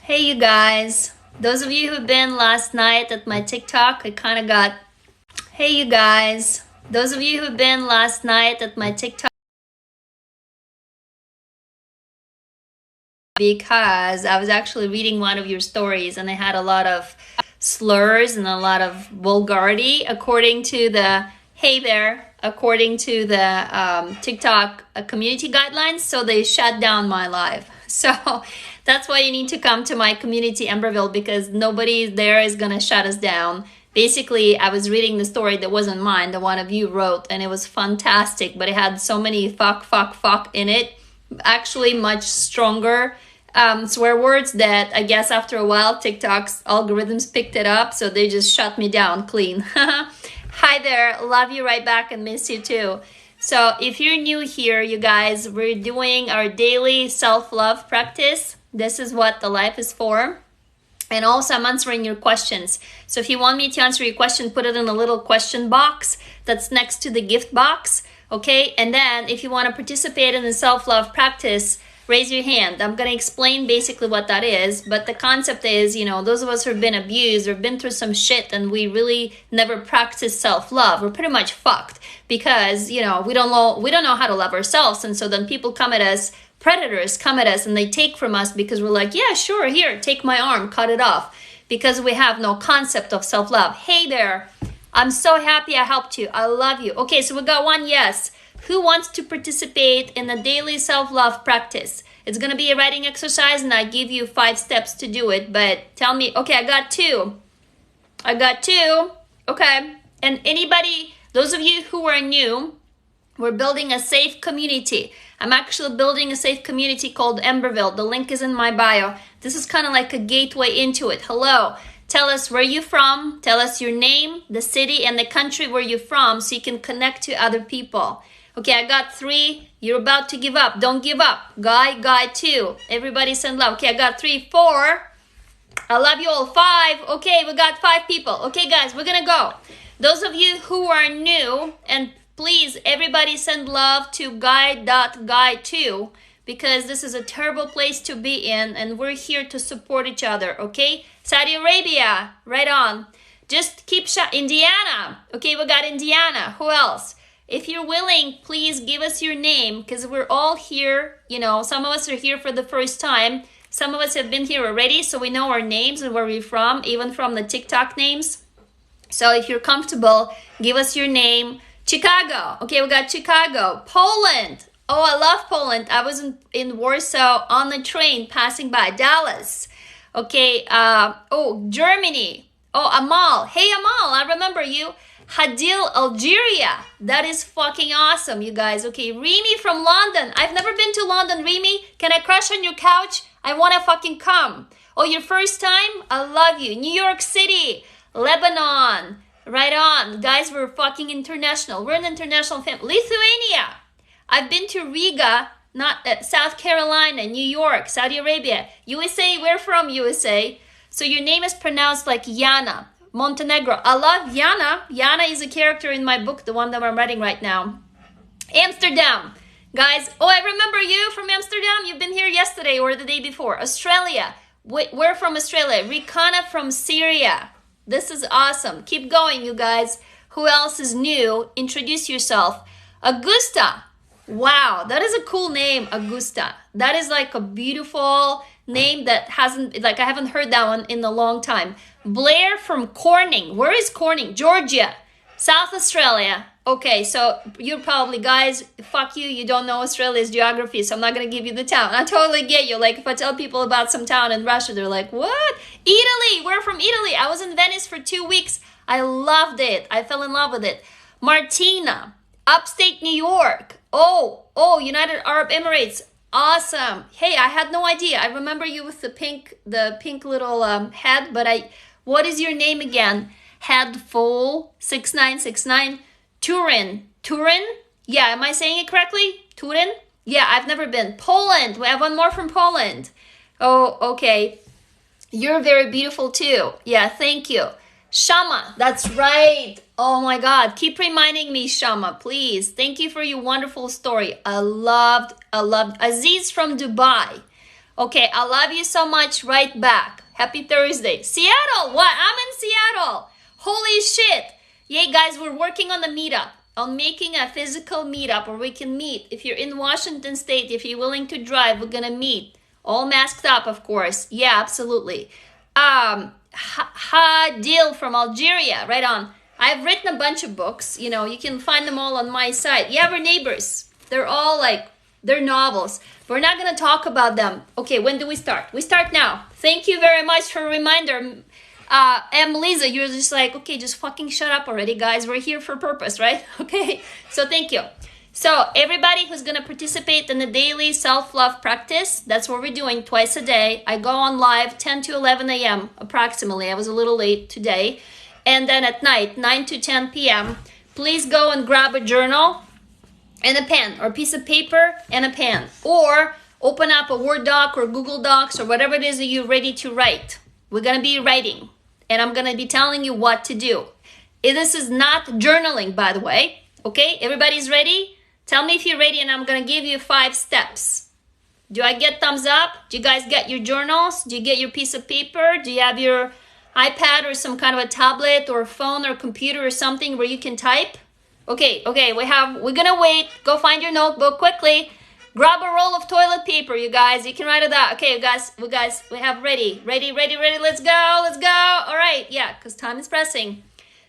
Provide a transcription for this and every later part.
Hey, you guys. Those of you who've been last night at my TikTok, I kind of got. Hey, you guys. Those of you who've been last night at my TikTok, because I was actually reading one of your stories and I had a lot of slurs and a lot of vulgarity according to the TikTok community guidelines. So they shut down my live. So that's why you need to come to my community, Emberville, because nobody there is going to shut us down. Basically, I was reading the story that wasn't mine, the one of you wrote, and it was fantastic, but it had so many fuck in it. Actually, much stronger swear words that I guess after a while TikTok's algorithms picked it up, so they just shut me down clean. Hi there, love you right back and miss you too. So if you're new here, you guys, we're doing our daily self-love practice. This is what the life is for. And also I'm answering your questions. So if you want me to answer your question, put it in the little question box that's next to the gift box. Okay, and then if you want to participate in the self-love practice, raise your hand. I'm going to explain basically what that is, but the concept is, those of us who've been abused or been through some shit and we really never practice self-love, we're pretty much fucked because, we don't know how to love ourselves. And so then people come at us, predators come at us and they take from us because we're like, yeah, sure, here, take my arm, cut it off, because we have no concept of self-love. Hey there, I'm so happy I helped you. I love you. Okay, so we got one yes. Who wants to participate in a daily self-love practice? It's going to be a writing exercise and I give you 5 steps to do it, but tell me, okay, I got two. Okay. And anybody, those of you who are new, we're building a safe community. I'm actually building a safe community called Emberville. The link is in my bio. This is kind of like a gateway into it. Hello. Tell us where you're from. Tell us your name, the city, and the country where you're from so you can connect to other people. Okay, I got 3. You're about to give up. Don't give up. Guy 2. Everybody send love. Okay, I got 3, 4. I love you all. 5. Okay, we got 5 people. Okay, guys, we're going to go. Those of you who are new, and please, everybody send love to guy.guy2 because this is a terrible place to be in and we're here to support each other, okay? Saudi Arabia, right on. Just keep Indiana. Okay, we got Indiana. Who else? If you're willing, please give us your name because we're all here. Some of us are here for the first time. Some of us have been here already, so we know our names and where we're from, even from the TikTok names. So if you're comfortable, give us your name. Chicago. Okay, we got Chicago. Poland. Oh, I love Poland. I was in Warsaw on the train passing by. Dallas. Okay, Germany. Oh, Amal. Hey, Amal, I remember you. Hadil, Algeria. That is fucking awesome, you guys. Okay, Remy from London. I've never been to London, Remy. Can I crash on your couch? I want to fucking come. Oh, your first time? I love you. New York City, Lebanon. Right on. Guys, we're fucking international. We're an international family. Lithuania. I've been to Riga, South Carolina, New York, Saudi Arabia. USA, we're from USA. So your name is pronounced like Yana. Montenegro. I love Yana. Yana is a character in my book, the one that I'm writing right now. Amsterdam. Guys, oh, I remember you from Amsterdam. You've been here yesterday or the day before. Australia. We're from Australia. Rikana from Syria. This is awesome. Keep going, you guys. Who else is new? Introduce yourself. Augusta. Wow, that is a cool name, Augusta. That is like a beautiful name that I haven't heard that one in a long time. Blair from Corning. Where is Corning? Georgia. South Australia. Okay, so you're probably, guys, fuck you. You don't know Australia's geography, so I'm not going to give you the town. I totally get you. Like, if I tell people about some town in Russia, they're like, what? Italy. We're from Italy. I was in Venice for 2 weeks. I loved it. I fell in love with it. Martina. Upstate New York. Oh, United Arab Emirates. Awesome. Hey, I had no idea. I remember you with the pink little head, but what is your name again? Headful 6969. Turin. Yeah, am I saying it correctly? Turin? Yeah, I've never been. Poland. We have one more from Poland. Oh, okay. You're very beautiful too. Yeah, thank you. Shama. That's right. Oh my God. Keep reminding me, Shama, please. Thank you for your wonderful story. I loved Aziz from Dubai. Okay, I love you so much. Right back. Happy Thursday. Seattle, what? I'm in Seattle. Holy shit. Yay, guys, we're working on the meetup, on making a physical meetup where we can meet. If you're in Washington State, if you're willing to drive, we're gonna meet. All masked up, of course. Yeah, absolutely. Hadil from Algeria, right on. I've written a bunch of books. You know, you can find them all on my site. Yeah, we're neighbors. They're all like, they're novels. We're not gonna talk about them. Okay, when do we start? We start now. Thank you very much for a reminder. Lisa, you're just like, okay, just fucking shut up already, guys. We're here for purpose, right? Okay, so thank you. So everybody who's going to participate in the daily self-love practice, that's what we're doing twice a day. I go on live 10 to 11 a.m. approximately. I was a little late today. And then at night, 9 to 10 p.m., please go and grab a journal and a pen or a piece of paper and a pen. Or open up a Word doc or Google Docs or whatever it is that you're ready to write. We're going to be writing. And I'm going to be telling you what to do. This is not journaling, by the way. Okay, everybody's ready? Tell me if you're ready and I'm going to give you 5 steps. Do I get thumbs up? Do you guys get your journals? Do you get your piece of paper? Do you have your iPad or some kind of a tablet or phone or computer or something where you can type? Okay, we're going to wait. Go find your notebook quickly. Grab a roll of toilet paper, you guys. You can write it out. Okay, we have ready. Let's go. All right, yeah, because time is pressing.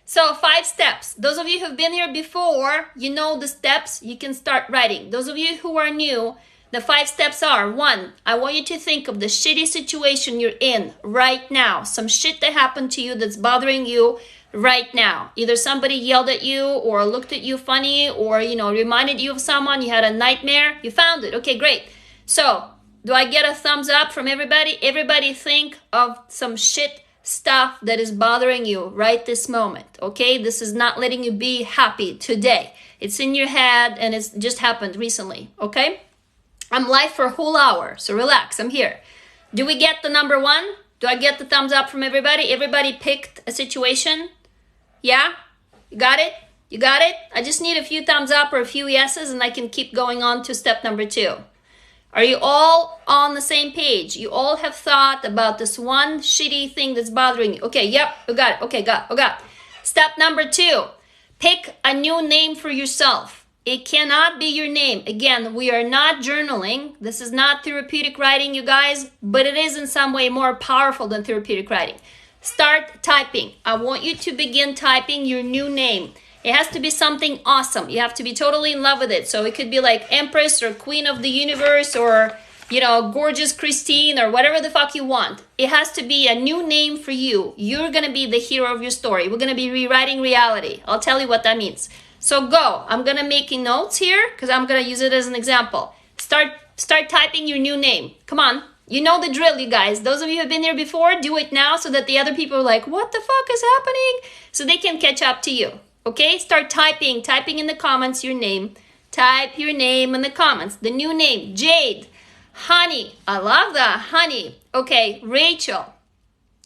So 5 steps. Those of you who've been here before, you know the steps. You can start writing. Those of you who are new, the 5 steps are: 1, I want you to think of the shitty situation you're in right now. Some shit that happened to you that's bothering you right now. Either somebody yelled at you or looked at you funny or, reminded you of someone. You had a nightmare. You found it. Okay, great. So do I get a thumbs up from everybody? Everybody think of some shit stuff that is bothering you right this moment. Okay, this is not letting you be happy today. It's in your head and it's just happened recently. Okay, I'm live for a whole hour, so relax. I'm here. Do we get the number 1? Do I get the thumbs up from everybody? Everybody picked a situation. Yeah, you got it. I just need a few thumbs up or a few yeses and I can keep going on to step number 2. Are you all on the same page? You all have thought about this one shitty thing that's bothering you. Okay, yep, we got it. Okay, got it. Step number 2, pick a new name for yourself. It cannot be your name. Again, we are not journaling. This is not therapeutic writing, you guys, but it is in some way more powerful than therapeutic writing. Start typing. I want you to begin typing your new name. It has to be something awesome. You have to be totally in love with it. So it could be like Empress or Queen of the Universe or, Gorgeous Christine or whatever the fuck you want. It has to be a new name for you. You're going to be the hero of your story. We're going to be rewriting reality. I'll tell you what that means. So go. I'm going to make notes here because I'm going to use it as an example. Start typing your new name. Come on. You know the drill, you guys. Those of you who have been here before, do it now so that the other people are like, what the fuck is happening? So they can catch up to you. Okay, start typing in the comments your name. Type your name in the comments. The new name, Jade, Honey. I love that, Honey. Okay, Rachel.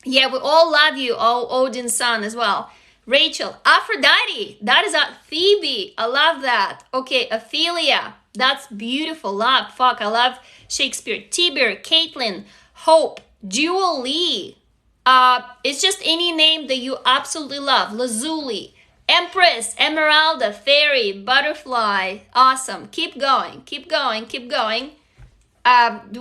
Yeah, we all love you, Odin's son as well. Rachel, Aphrodite. That is Phoebe. I love that. Okay, Ophelia. That's beautiful. I love Shakespeare. Tiber, Caitlin, Hope, Julie. It's just any name that you absolutely love. Lazuli. Empress, Emeralda, Fairy, Butterfly. Awesome. Keep going. Do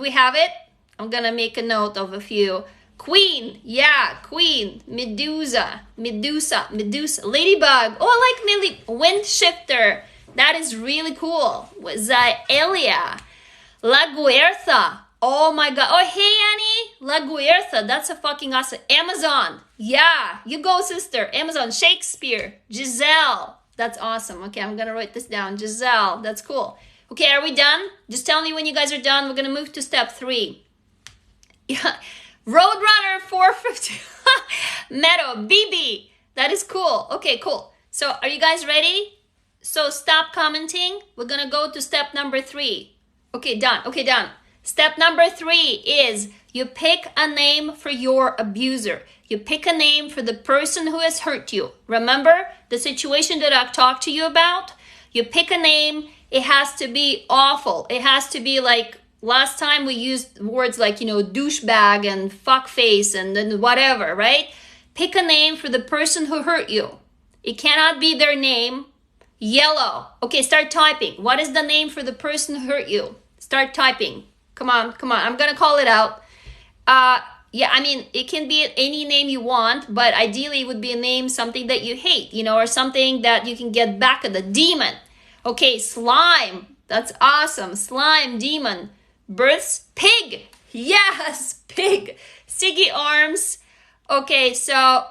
we have it? I'm going to make a note of a few. Queen. Yeah, Queen. Medusa. Ladybug. Oh, I like Millie. Windshifter. That is really cool. Zaelia. La Guerta. Oh my God. Oh, hey, Annie. La Guerta. That's a fucking awesome. Amazon. Yeah. You go, sister. Amazon. Shakespeare. Giselle. That's awesome. Okay, I'm going to write this down. Giselle. That's cool. Okay, are we done? Just tell me when you guys are done. We're going to move to step 3. Yeah. Roadrunner 450. Meadow. BB. That is cool. Okay, cool. So are you guys ready? So stop commenting. We're going to go to step number 3. Okay, done. Step number 3 is you pick a name for your abuser. You pick a name for the person who has hurt you. Remember the situation that I've talked to you about? You pick a name. It has to be awful. It has to be like, Last time we used words like, douchebag and fuckface and then whatever, right? Pick a name for the person who hurt you. It cannot be their name. Yellow. Okay, start typing. What is the name for the person who hurt you? Start typing. Come on. I'm gonna call it out. Yeah, I mean, it can be any name you want, but ideally it would be a name, something that you hate, or something that you can get back at. The demon. Okay, slime. That's awesome. Slime, demon. Births, pig. Yes, pig. Siggy arms. Okay, so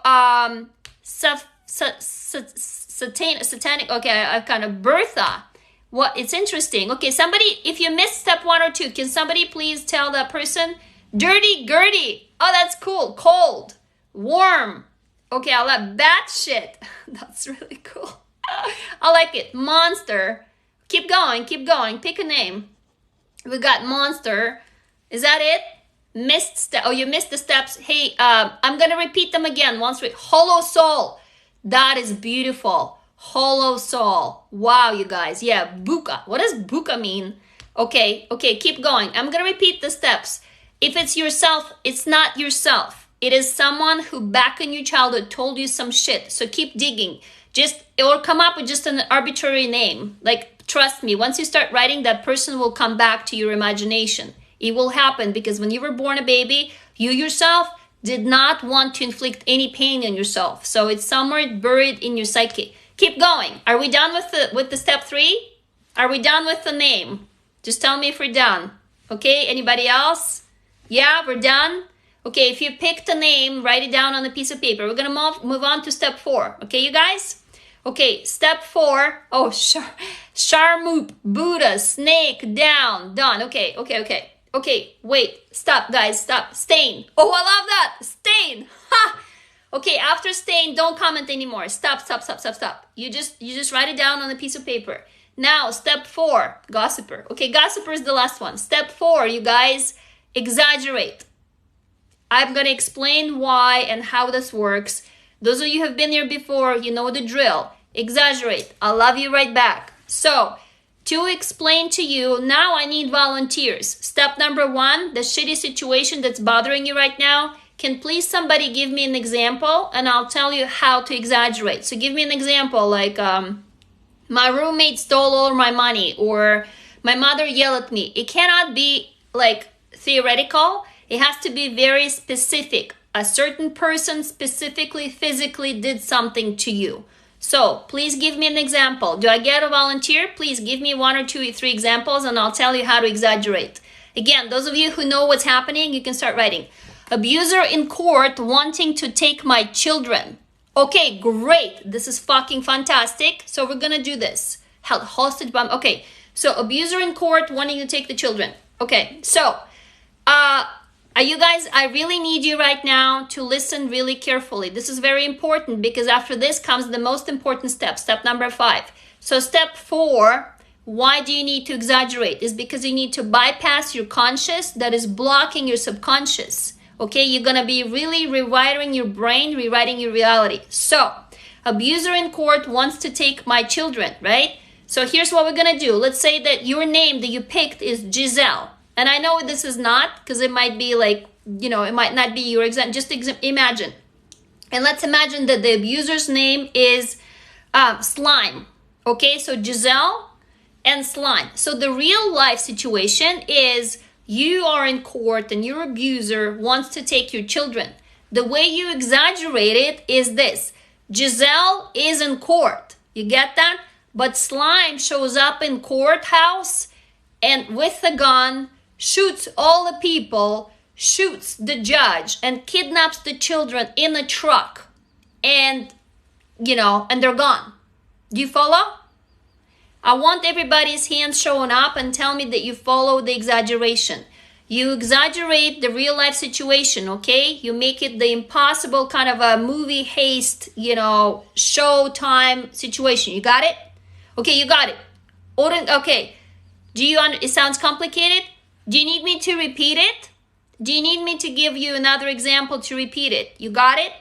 satanic. Okay, I've kind of Bertha. What? It's interesting. Okay, somebody, if you missed step 1 or 2, can somebody please tell that person? Dirty Gertie. Oh, that's cool. Cold. Warm. Okay, I like bat shit. That's really cool. I like it. Monster. Keep going. Pick a name. We got monster. Is that it? Missed step. Oh, you missed the steps. Hey, I'm gonna repeat them again once. Hollow soul. That is beautiful. Hollow soul. Wow, you guys. Yeah, buka. What does buka mean? Okay, keep going. I'm gonna repeat the steps. If it's yourself, it's not yourself. It is someone who back in your childhood told you some shit. So keep digging. Or come up with just an arbitrary name. Like, trust me, once you start writing, that person will come back to your imagination. It will happen because when you were born a baby, you yourself did not want to inflict any pain on yourself. So it's somewhere buried in your psyche. Keep going. Are we done with the step 3? Are we done with the name? Just tell me if we're done. Okay, anybody else? Yeah, we're done. Okay, if you picked a name, write it down on a piece of paper. We're gonna move on to step 4. Okay, you guys? Okay, step 4. Oh, Sharmoop, Buddha, snake, down, done. Okay. Okay, wait, stop, guys, stop. Stain. Oh, I love that. Stain. Ha! Okay, after stain, don't comment anymore. Stop. You just write it down on a piece of paper. Now, step 4, gossiper. Okay, gossiper is the last one. Step 4, you guys, exaggerate. I'm going to explain why and how this works. Those of you who have been here before, you know the drill. Exaggerate. I'll love you right back. So, to explain to you, now I need volunteers. Step number 1, the shitty situation that's bothering you right now. Can please somebody give me an example and I'll tell you how to exaggerate. So give me an example like my roommate stole all my money or my mother yelled at me. It cannot be like theoretical. It has to be very specific. A certain person specifically, physically did something to you. So please give me an example. Do I get a volunteer? Please give me 1 or 2 or 3 examples and I'll tell you how to exaggerate. Again, those of you who know what's happening, you can start writing. Abuser in court wanting to take my children. Okay, great. This is fucking fantastic. So we're gonna do this. Held hostage bomb. Okay, so abuser in court wanting to take the children. Okay, so you guys, I really need you right now to listen really carefully. This is very important because after this comes the most important step, step number 5. So step 4, why do you need to exaggerate? Is because you need to bypass your conscious that is blocking your subconscious. Okay, you're gonna be really rewiring your brain, rewriting your reality. So, abuser in court wants to take my children, right? So here's what we're gonna do. Let's say that your name that you picked is Giselle. And I know this is not, because it might be like, it might not be your example. Just imagine. And let's imagine that the abuser's name is Slime. Okay, so Giselle and Slime. So the real life situation is you are in court and your abuser wants to take your children. The way you exaggerate it is this. Giselle is in court. You get that? But Slime shows up in courthouse and with the gun shoots all the people, shoots the judge, and kidnaps the children in a truck. And, and they're gone. Do you follow? I want everybody's hands showing up and tell me that you follow the exaggeration. You exaggerate the real life situation, okay? You make it the impossible kind of a movie haste, showtime situation. You got it? Okay, you got it. Okay. It sounds complicated? Do you need me to repeat it? Do you need me to give you another example to repeat it? You got it?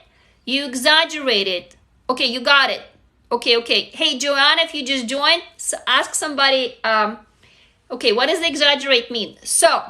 You exaggerate it. Okay, you got it. Okay. Hey, Joanna, if you just joined, ask somebody. Okay, what does exaggerate mean? So,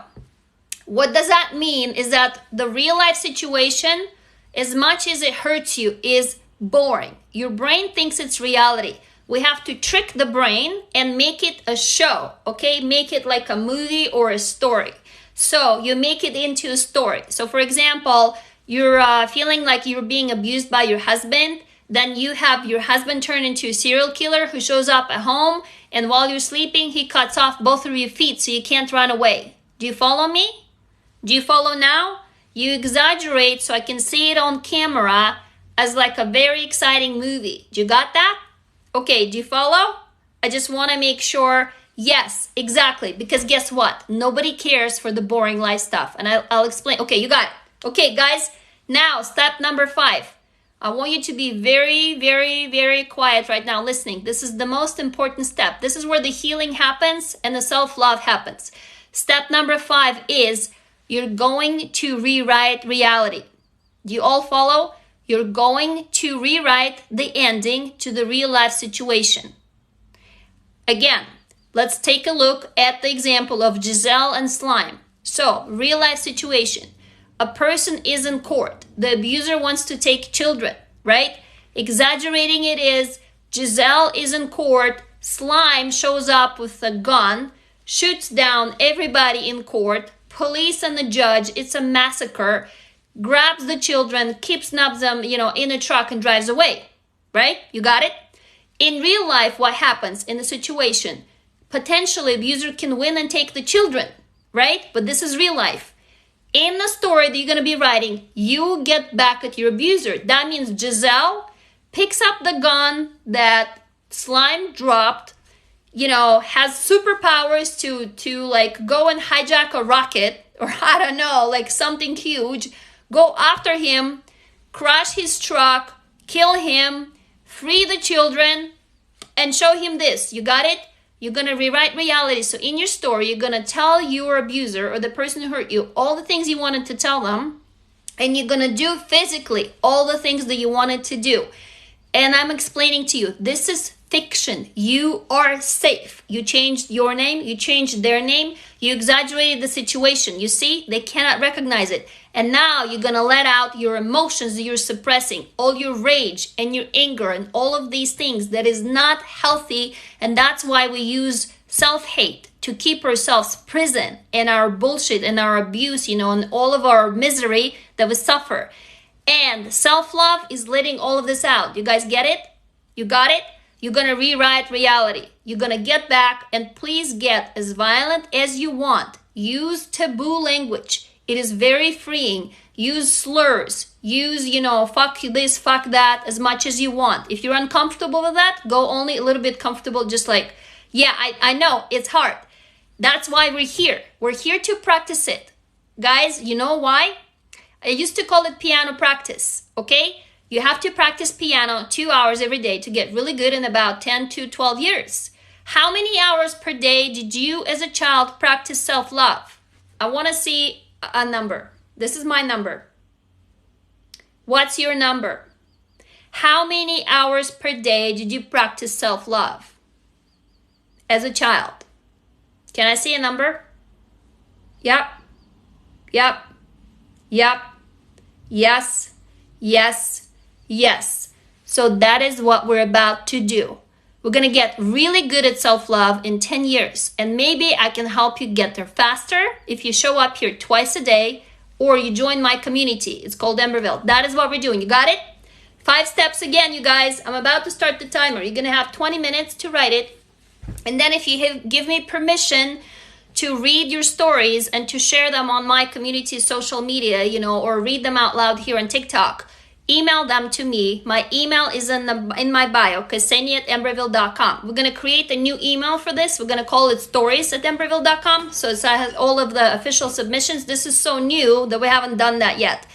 what does that mean is that the real life situation, as much as it hurts you, is boring. Your brain thinks it's reality. We have to trick the brain and make it a show, okay? Make it like a movie or a story. So you make it into a story. So for example, you're feeling like you're being abused by your husband. Then you have your husband turn into a serial killer who shows up at home, and while you're sleeping, he cuts off both of your feet so you can't run away. Do you follow me? Do you follow now? You exaggerate so I can see it on camera as like a very exciting movie. Do you got that? Okay, do you follow? I just want to make sure. Yes, exactly. Because guess what? Nobody cares for the boring life stuff. And I'll explain. Okay, you got it. Okay, guys. Now, step number 5. I want you to be very, very, very quiet right now listening. This is the most important step. This is where the healing happens and the self-love happens. Step number 5 is you're going to rewrite reality. Do you all follow? You're going to rewrite the ending to the real life situation. Again, let's take a look at the example of Giselle and Slime. So, real life situation. A person is in court. The abuser wants to take children, right? Exaggerating it is Giselle is in court. Slime shows up with a gun, shoots down everybody in court, police and the judge. It's a massacre. Grabs the children, kidnaps them, in a truck and drives away, right? You got it? In real life, what happens in the situation? Potentially, abuser can win and take the children, right? But this is real life. In the story that you're going to be writing, you get back at your abuser. That means Giselle picks up the gun that Slime dropped, has superpowers to like go and hijack a rocket, or I don't know, like something huge, go after him, crash his truck, kill him, free the children, and show him this. You got it? You're going to rewrite reality. So in your story, you're going to tell your abuser or the person who hurt you all the things you wanted to tell them. And you're going to do physically all the things that you wanted to do. And I'm explaining to you, this is fiction. You are safe. You changed your name. You changed their name. You exaggerated the situation. You see, they cannot recognize it. And now you're going to let out your emotions that you're suppressing, all your rage and your anger and all of these things that is not healthy. And that's why we use self-hate to keep ourselves prison and our bullshit and our abuse, and all of our misery that we suffer. And self-love is letting all of this out. You guys get it? You got it? You're going to rewrite reality. You're going to get back, and please get as violent as you want. Use taboo language. It is very freeing. Use slurs. Use, fuck this, fuck that, as much as you want. If you're uncomfortable with that, go only a little bit comfortable, just like, yeah, I know, it's hard. That's why we're here. We're here to practice it. Guys, you know why? I used to call it piano practice, okay? You have to practice piano 2 hours every day to get really good in about 10 to 12 years. How many hours per day did you as a child practice self-love? I want to see a number. This is my number. What's your number? How many hours per day did you practice self-love as a child? Can I see a number? Yep. Yep. Yep. Yes. Yes. Yes. So that is what we're about to do. We're going to get really good at self-love in 10 years. And maybe I can help you get there faster if you show up here twice a day or you join my community. It's called Emberville. That is what we're doing. You got it? 5 steps again, you guys. I'm about to start the timer. You're going to have 20 minutes to write it. And then if you give me permission to read your stories and to share them on my community social media, or read them out loud here on TikTok, email them to me. My email is in my bio, ksenia@emberville.com. We're going to create a new email for this. We're going to call it stories@emberville.com. So it has all of the official submissions. This is so new that we haven't done that yet.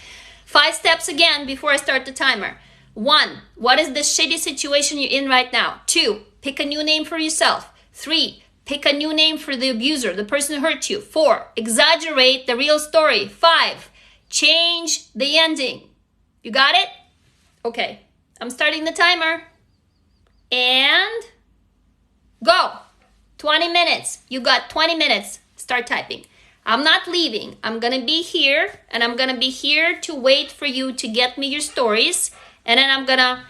5 steps again before I start the timer. 1, what is the shitty situation you're in right now? 2, pick a new name for yourself. 3, pick a new name for the abuser, the person who hurt you. 4, exaggerate the real story. 5, change the ending. You got it? Okay, I'm starting the timer. And go. 20 minutes. You got 20 minutes. Start typing. I'm not leaving. I'm going to be here, and I'm going to be here to wait for you to get me your stories. And then I'm going to,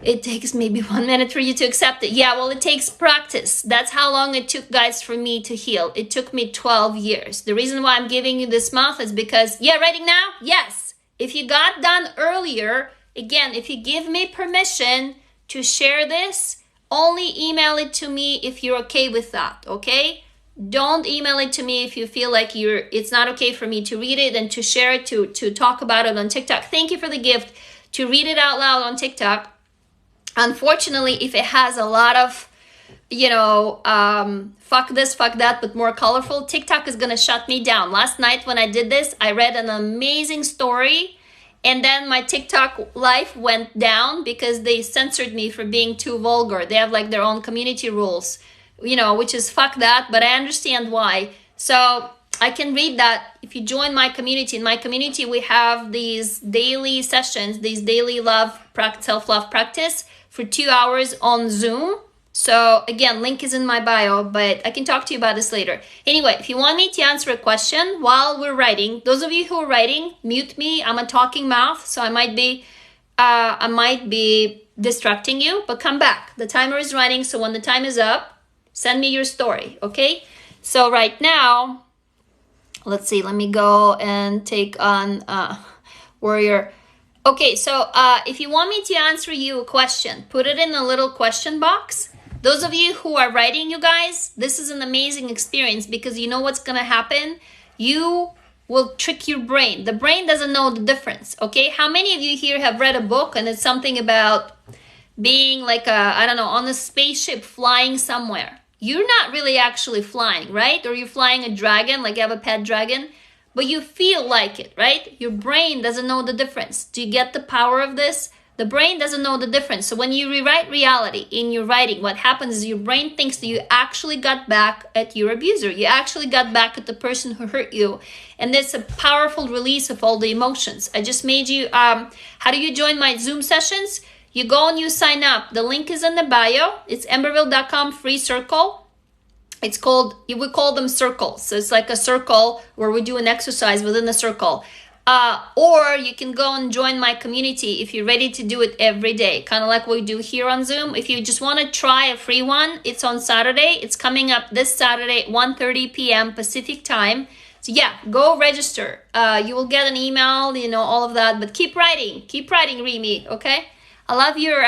it takes maybe 1 minute for you to accept it. Yeah, well, it takes practice. That's how long it took, guys, for me to heal. It took me 12 years. The reason why I'm giving you this month is because, yeah, writing now? Yes. If you got done earlier, again, if you give me permission to share this, only email it to me if you're okay with that, okay? Don't email it to me if you feel like it's not okay for me to read it and to share it, to talk about it on TikTok. Thank you for the gift to read it out loud on TikTok. Unfortunately, if it has a lot of, fuck this, fuck that, but more colorful, TikTok is gonna shut me down. Last night when I did this, I read an amazing story, and then my TikTok life went down because they censored me for being too vulgar. They have like their own community rules, which is fuck that, but I understand why. So I can read that if you join my community. In my community, we have these daily sessions, these daily self-love practice for 2 hours on Zoom. So again, link is in my bio, but I can talk to you about this later. Anyway, if you want me to answer a question while we're writing, those of you who are writing, mute me. I'm a talking mouth, so I might be distracting you, but come back. The timer is running, so when the time is up, send me your story, okay? So right now, let's see, let me go and take on Warrior. Okay, so if you want me to answer you a question, put it in the little question box. Those of you who are writing, you guys, this is an amazing experience because you know what's gonna happen? You will trick your brain. The brain doesn't know the difference, okay? How many of you here have read a book and it's something about being like on a spaceship flying somewhere? You're not really actually flying, right? Or you're flying a dragon, like you have a pet dragon, but you feel like it, right? Your brain doesn't know the difference. Do you get the power of this? The brain doesn't know the difference. So when you rewrite reality in your writing, what happens is your brain thinks that you actually got back at your abuser. You actually got back at the person who hurt you. And there's a powerful release of all the emotions. I just made you, how do you join my Zoom sessions? You go and you sign up. The link is in the bio. It's emberville.com free circle. It's called, we call them circles. So it's like a circle where we do an exercise within the circle. Or you can go and join my community if you're ready to do it every day, kind of like what we do here on Zoom. If you just want to try a free one, it's on Saturday. It's coming up this Saturday, 1:30 p.m. Pacific time. So yeah, go register. You will get an email, all of that. But keep writing, Remy, okay? I love your,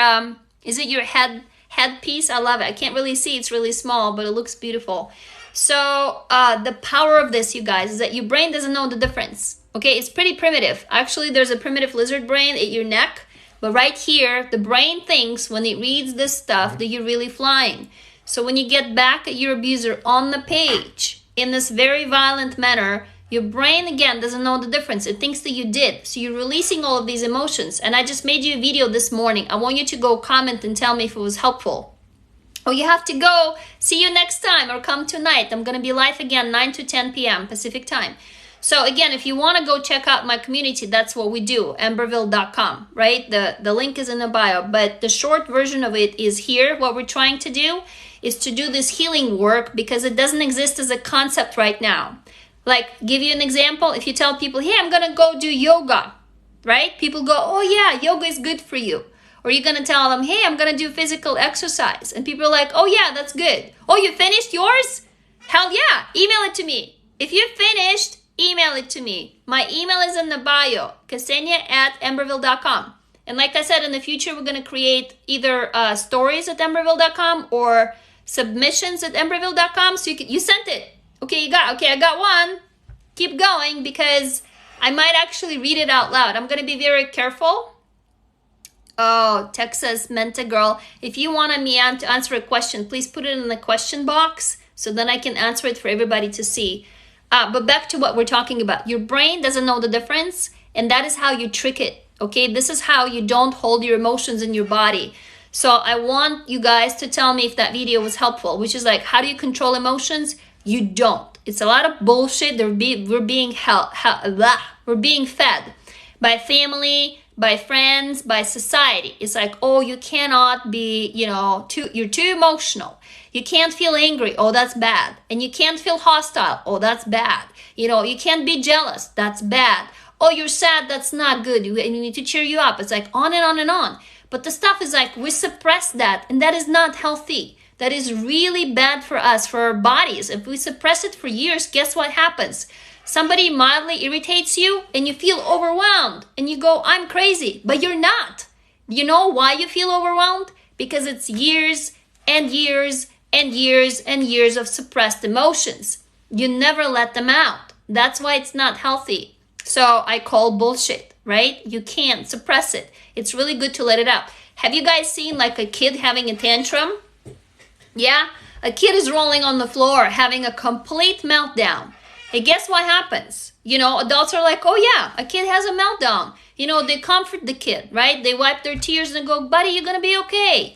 is it your headpiece? I love it. I can't really see, it's really small, but it looks beautiful. So the power of this, you guys, is that your brain doesn't know the difference. Okay, it's pretty primitive. Actually, there's a primitive lizard brain at your neck, but right here, the brain thinks when it reads this stuff that you're really flying. So when you get back at your abuser on the page in this very violent manner, your brain, again, doesn't know the difference. It thinks that you did. So you're releasing all of these emotions. And I just made you a video this morning. I want you to go comment and tell me if it was helpful. Or you have to go. See you next time or come tonight. I'm going to be live again, 9 to 10 p.m. Pacific time. So again, if you want to go check out my community, that's what we do, emberville.com, right? The link is in the bio, but the short version of it is here. What we're trying to do is to do this healing work because it doesn't exist as a concept right now. Like, give you an example, if you tell people, hey, I'm going to go do yoga, right? People go, oh yeah, yoga is good for you. Or you're going to tell them, hey, I'm going to do physical exercise. And people are like, oh yeah, that's good. Oh, you finished yours? Hell yeah, email it to me. If you finished, email it to me. My email is in the bio, Ksenia@emberville.com. And like I said, in the future, we're going to create either stories at emberville.com or submissions at emberville.com. So you sent it. Okay, I got one. Keep going because I might actually read it out loud. I'm going to be very careful. Oh, Texas Menta Girl. If you want me to answer a question, please put it in the question box so then I can answer it for everybody to see. But back to what we're talking about. Your brain doesn't know the difference, and that is how you trick it, okay? This is how you don't hold your emotions in your body. So I want you guys to tell me if that video was helpful, which is like, how do you control emotions? You don't. It's a lot of bullshit. We're being fed by family, by friends, by society. It's like, oh, you cannot be, you're too emotional. You can't feel angry. Oh, that's bad. And you can't feel hostile. Oh, that's bad. You can't be jealous. That's bad. Oh, you're sad. That's not good. You need to cheer you up. It's like on and on and on. But the stuff is like, we suppress that, and that is not healthy. That is really bad for us, for our bodies. If we suppress it for years, guess what happens? Somebody mildly irritates you and you feel overwhelmed and you go, I'm crazy, but you're not. You know why you feel overwhelmed? Because it's years and years and years and years of suppressed emotions. You never let them out. That's why it's not healthy. So I call bullshit, right? You can't suppress it. It's really good to let it out. Have you guys seen like a kid having a tantrum? Yeah, a kid is rolling on the floor, having a complete meltdown. And guess what happens? Adults are like, oh yeah, a kid has a meltdown. They comfort the kid, right? They wipe their tears and go, buddy, you're going to be okay.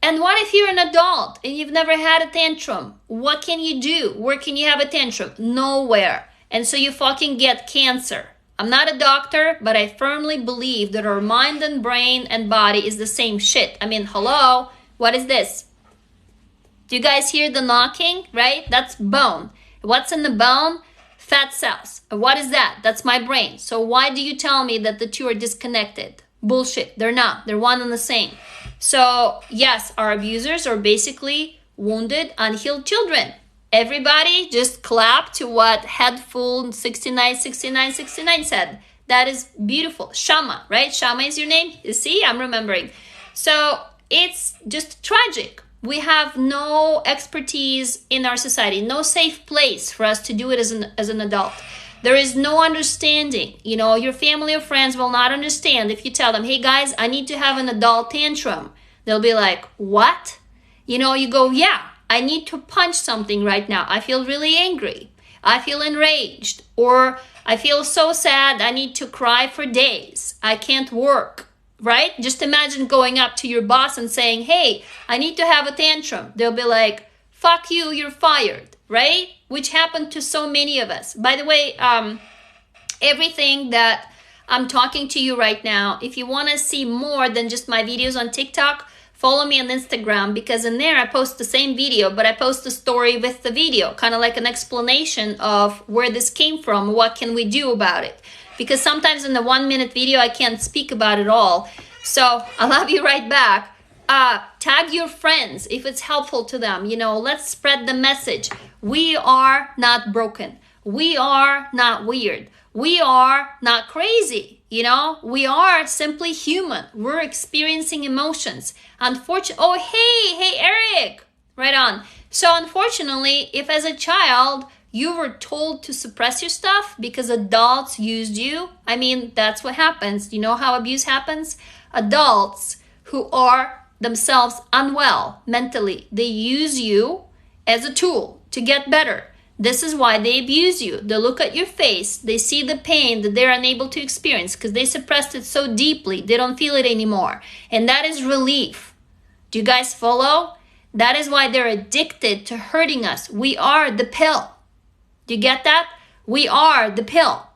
And what if you're an adult and you've never had a tantrum? What can you do? Where can you have a tantrum? Nowhere. And so you fucking get cancer. I'm not a doctor, but I firmly believe that our mind and brain and body is the same shit. I mean, hello, what is this? Do you guys hear the knocking, right? That's bone. What's in the bone? Fat cells. What is that? That's my brain. So why do you tell me that the two are disconnected? Bullshit. They're not. They're one and the same. So yes, our abusers are basically wounded, unhealed children. Everybody just clap to what Headful 696969 said. That is beautiful. Shama, right? Shama is your name? You see, I'm remembering. So it's just tragic. We have no expertise in our society, no safe place for us to do it as an adult. There is no understanding. Your family or friends will not understand if you tell them, hey guys, I need to have an adult tantrum. They'll be like, what? You go, yeah, I need to punch something right now. I feel really angry. I feel enraged. Or I feel so sad, I need to cry for days. I can't work. Right? Just imagine going up to your boss and saying, hey, I need to have a tantrum. They'll be like, fuck you, you're fired, right? Which happened to so many of us. By the way, everything that I'm talking to you right now, if you want to see more than just my videos on TikTok, follow me on Instagram, because in there I post the same video, but I post a story with the video, kind of like an explanation of where this came from, what can we do about it. Because sometimes in the 1-minute video, I can't speak about it all. So I love you right back. Tag your friends if it's helpful to them. Let's spread the message. We are not broken. We are not weird. We are not crazy. We are simply human. We're experiencing emotions. Unfortunately, oh, hey, Eric. Right on. So unfortunately, if as a child, you were told to suppress your stuff because adults used you. I mean, that's what happens. You know how abuse happens? Adults who are themselves unwell mentally, they use you as a tool to get better. This is why they abuse you. They look at your face. They see the pain that they're unable to experience because they suppressed it so deeply. They don't feel it anymore. And that is relief. Do you guys follow? That is why they're addicted to hurting us. We are the pill. Do you get that? We are the pill.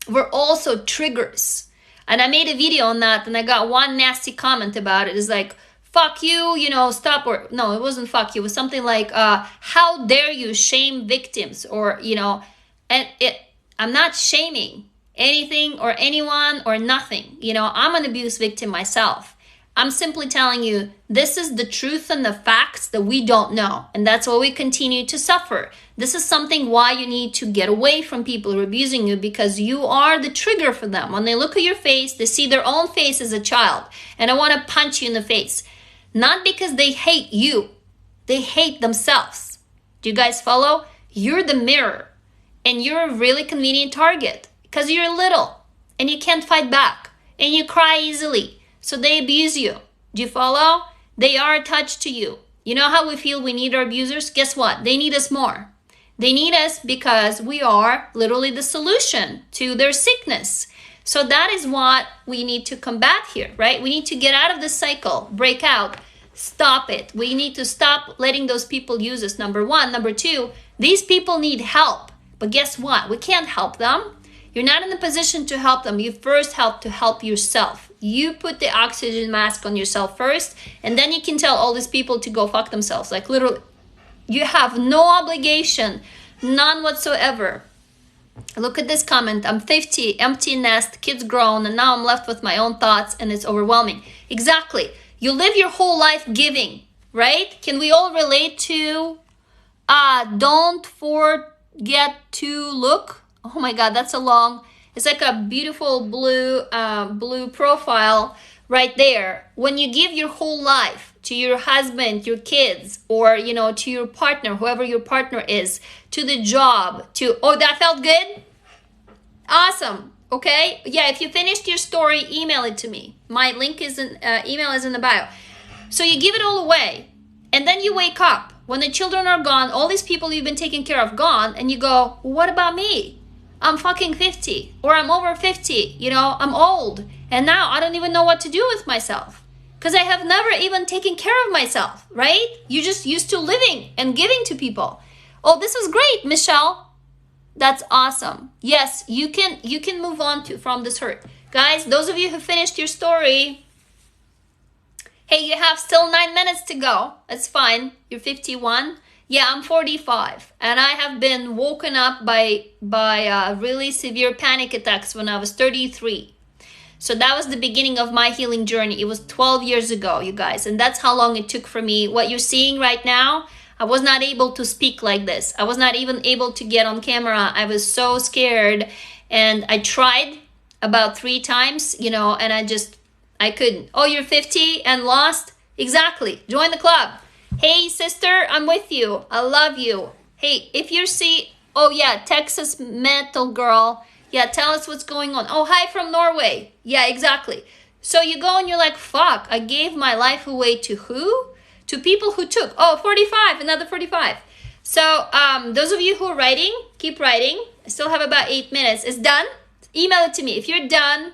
We're also triggers. And I made a video on that and I got one nasty comment about it. It's like, fuck you, stop. Or no, it wasn't fuck you. It was something like, how dare you shame victims? Or, I'm not shaming anything or anyone or nothing. I'm an abuse victim myself. I'm simply telling you, this is the truth and the facts that we don't know. And that's why we continue to suffer. This is something why you need to get away from people who are abusing you, because you are the trigger for them. When they look at your face, they see their own face as a child. And I want to punch you in the face. Not because they hate you. They hate themselves. Do you guys follow? You're the mirror. And you're a really convenient target. Because you're little. And you can't fight back. And you cry easily. So they abuse you. Do you follow? They are attached to you. You know how we feel we need our abusers? Guess what? They need us more. They need us because we are literally the solution to their sickness. So that is what we need to combat here, right? We need to get out of this cycle, break out, stop it. We need to stop letting those people use us, number one. Number two, these people need help. But guess what? We can't help them. You're not in the position to help them. You first have to help yourself. You put the oxygen mask on yourself first, and then you can tell all these people to go fuck themselves. Like literally, you have no obligation, none whatsoever. Look at this comment. I'm 50, empty nest, kids grown, and now I'm left with my own thoughts and it's overwhelming. Exactly. You live your whole life giving, right? Can we all relate to don't forget to look? Oh my God, that's a long, it's like a beautiful blue profile right there. When you give your whole life to your husband, your kids, or, you know, to your partner, whoever your partner is, to the job, to, oh, that felt good? Awesome. Okay. Yeah. If you finished your story, email it to me. My link is in, email is in the bio. So you give it all away, and then you wake up when the children are gone, all these people you've been taking care of gone, and you go, well, what about me? I'm fucking 50, or I'm over 50, you know, I'm old, and now I don't even know what to do with myself because I have never even taken care of myself, right? You're just used to living and giving to people. Oh, this was great, Michelle. That's awesome. Yes, you can move on from this hurt. Guys, those of you who finished your story, hey, you have still 9 minutes to go. That's fine. You're 51. Yeah, I'm 45, and I have been woken up by really severe panic attacks when I was 33. So that was the beginning of my healing journey. It was 12 years ago, you guys, and that's how long it took for me. What you're seeing right now, I was not able to speak like this. I was not even able to get on camera. I was so scared, and I tried about 3 times, you know, and I couldn't. Oh, you're 50 and lost? Exactly. Join the club. Hey, sister, I'm with you. I love you. Hey, if you see, oh yeah, Texas Metal Girl. Yeah, tell us what's going on. Oh, hi from Norway. Yeah, exactly. So you go and you're like, fuck, I gave my life away to who? To people who took. Oh, 45, another 45. So those of you who are writing, keep writing. I still have about 8 minutes. It's done? Email it to me. If you're done,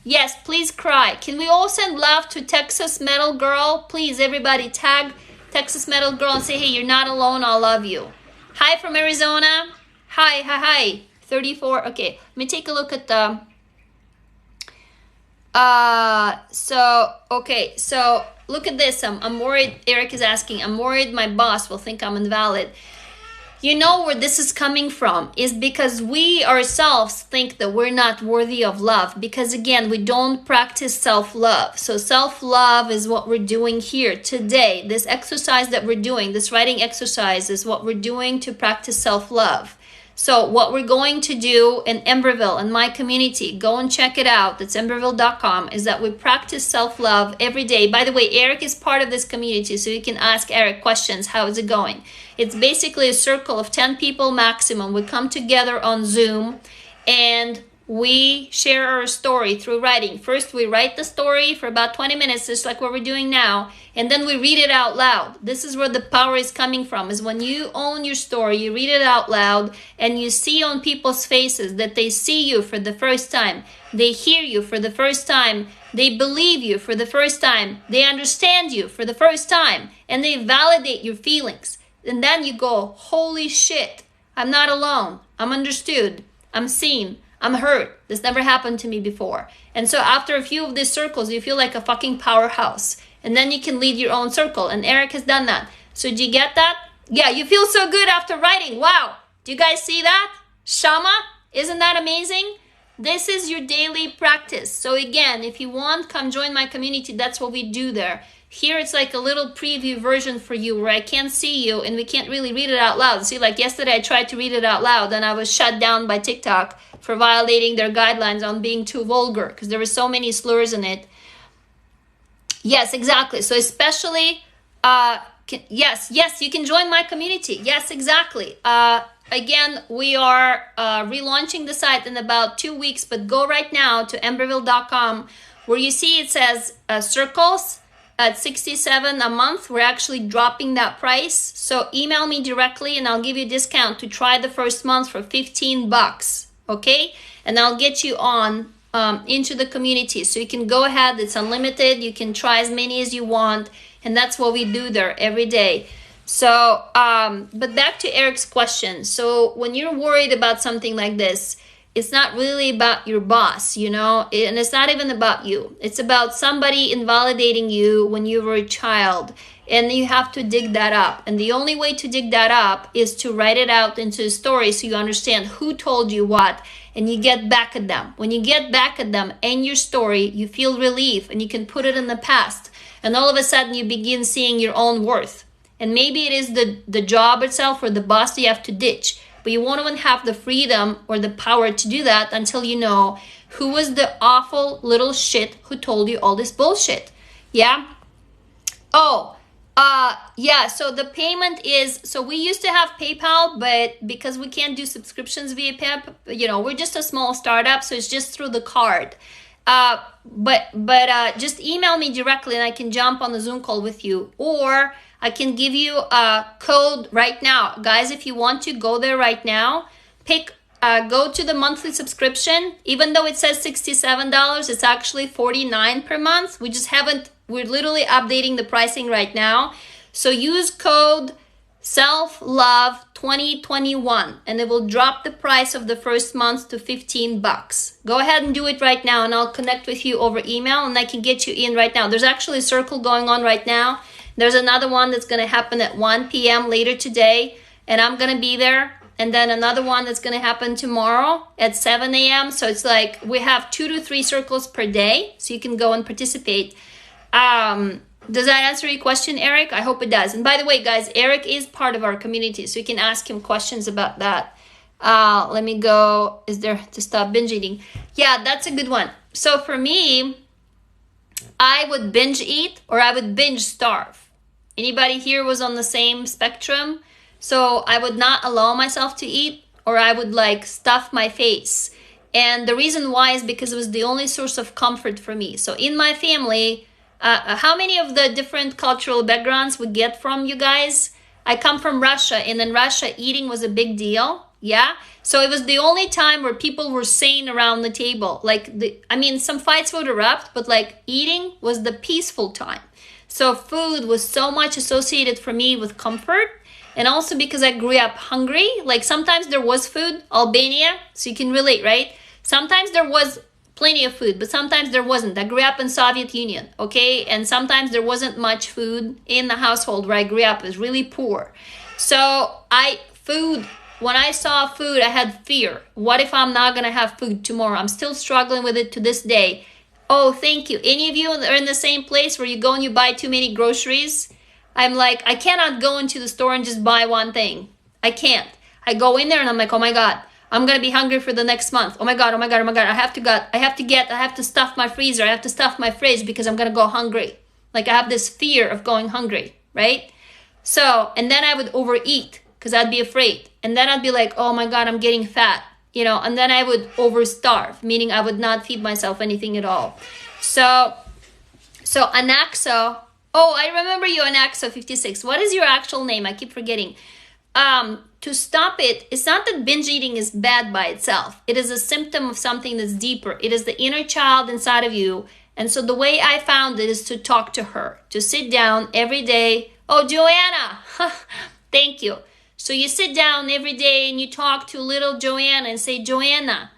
yes, please cry. Can we all send love to Texas Metal Girl? Please, everybody, tag Texas Metal Girl and say, hey, you're not alone. I'll love you. Hi from Arizona. Hi. 34. Okay, let me take a look at the... So look at this. I'm worried. Eric is asking, I'm worried my boss will think I'm invalid. You know where this is coming from is because we ourselves think that we're not worthy of love because, again, we don't practice self-love. So self-love is what we're doing here today. This exercise that we're doing, this writing exercise is what we're doing to practice self-love. So what we're going to do in Emberville, in my community, go and check it out. That's emberville.com, is that we practice self-love every day. By the way, Eric is part of this community, so you can ask Eric questions. How is it going? It's basically a circle of 10 people maximum. We come together on Zoom and we share our story through writing. First, we write the story for about 20 minutes, just like what we're doing now, and then we read it out loud. This is where the power is coming from, is when you own your story, you read it out loud, and you see on people's faces that they see you for the first time. They hear you for the first time. They believe you for the first time. They understand you for the first time, and they validate your feelings. And then you go, holy shit, I'm not alone. I'm understood. I'm seen. I'm hurt. This never happened to me before. And so after a few of these circles, you feel like a fucking powerhouse. And then you can lead your own circle. And Eric has done that. So do you get that? Yeah, you feel so good after writing. Wow. Do you guys see that? Shama, isn't that amazing? This is your daily practice. So again, if you want, come join my community. That's what we do there. Here it's like a little preview version for you where I can't see you and we can't really read it out loud. See, like yesterday I tried to read it out loud and I was shut down by TikTok for violating their guidelines on being too vulgar because there were so many slurs in it. Yes, exactly. So especially, yes, you can join my community. Yes, exactly. Again, we are relaunching the site in about 2 weeks, but go right now to emberville.com where you see it says circles at $67 a month. We're actually dropping that price. So email me directly and I'll give you a discount to try the first month for $15. Okay? And I'll get you on into the community. So you can go ahead. It's unlimited. You can try as many as you want. And that's what we do there every day. So, but back to Eric's question. So when you're worried about something like this, it's not really about your boss, you know, and it's not even about you. It's about somebody invalidating you when you were a child, and you have to dig that up. And the only way to dig that up is to write it out into a story so you understand who told you what, and you get back at them. When you get back at them and your story, you feel relief and you can put it in the past. And all of a sudden you begin seeing your own worth. And maybe it is the job itself or the boss that you have to ditch. But you won't even have the freedom or the power to do that until you know who was the awful little shit who told you all this bullshit. Yeah? Oh, yeah, so the payment is, so we used to have PayPal, but because we can't do subscriptions via PayPal, you know, we're just a small startup, so it's just through the card. But just email me directly and I can jump on the Zoom call with you, or I can give you a code right now. Guys, if you want to go there right now, go to the monthly subscription. Even though it says $67, it's actually $49 per month. We're literally updating the pricing right now. So use code SELFLOVE2021 and it will drop the price of the first month to $15. Go ahead and do it right now and I'll connect with you over email and I can get you in right now. There's actually a circle going on right now. There's another one that's going to happen at 1 p.m. later today, and I'm going to be there. And then another one that's going to happen tomorrow at 7 a.m. So it's like we have 2 to 3 circles per day, so you can go and participate. Does that answer your question, Eric? I hope it does. And by the way, guys, Eric is part of our community, so you can ask him questions about that. Let me go. Is there to stop binge eating? Yeah, that's a good one. So for me, I would binge eat or I would binge starve. Anybody here was on the same spectrum? So I would not allow myself to eat, or I would like stuff my face. And the reason why is because it was the only source of comfort for me. So in my family, how many of the different cultural backgrounds we get from, you guys? I come from Russia, and in Russia, eating was a big deal. Yeah. So it was the only time where people were sane around the table. Some fights would erupt, but like eating was the peaceful time. So food was so much associated for me with comfort, and also because I grew up hungry. Like sometimes there was food, Albania, so you can relate, right? Sometimes there was plenty of food, but sometimes there wasn't. I grew up in Soviet Union, okay? And sometimes there wasn't much food in the household where I grew up. It was really poor. So when I saw food, I had fear. What if I'm not gonna have food tomorrow? I'm still struggling with it to this day. Oh, thank you. Any of you are in the same place where you go and you buy too many groceries? I'm like, I cannot go into the store and just buy one thing. I can't. I go in there and I'm like, oh my God, I'm going to be hungry for the next month. Oh my God, oh my God, oh my God. I have to stuff my freezer. I have to stuff my fridge because I'm going to go hungry. Like I have this fear of going hungry, right? So, and then I would overeat because I'd be afraid. And then I'd be like, oh my God, I'm getting fat. You know, and then I would overstarve, meaning I would not feed myself anything at all. So Anaxo, oh, I remember you, Anaxo56. What is your actual name? I keep forgetting. To stop it, it's not that binge eating is bad by itself. It is a symptom of something that's deeper. It is the inner child inside of you. And so the way I found it is to talk to her, to sit down every day. Oh, Joanna, thank you. So you sit down every day and you talk to little Joanna and say, Joanna,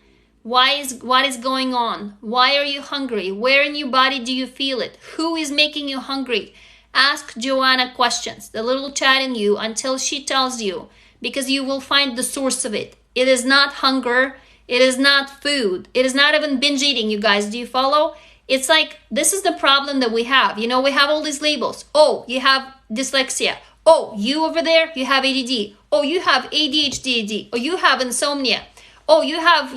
what is going on? Why are you hungry? Where in your body do you feel it? Who is making you hungry? Ask Joanna questions, the little child in you, until she tells you, because you will find the source of it. It is not hunger. It is not food. It is not even binge eating, you guys. Do you follow? It's like, this is the problem that we have. You know, we have all these labels. Oh, you have dyslexia. Oh, you over there, you have ADD. Oh, you have ADHD. Oh, you have insomnia. Oh, you have,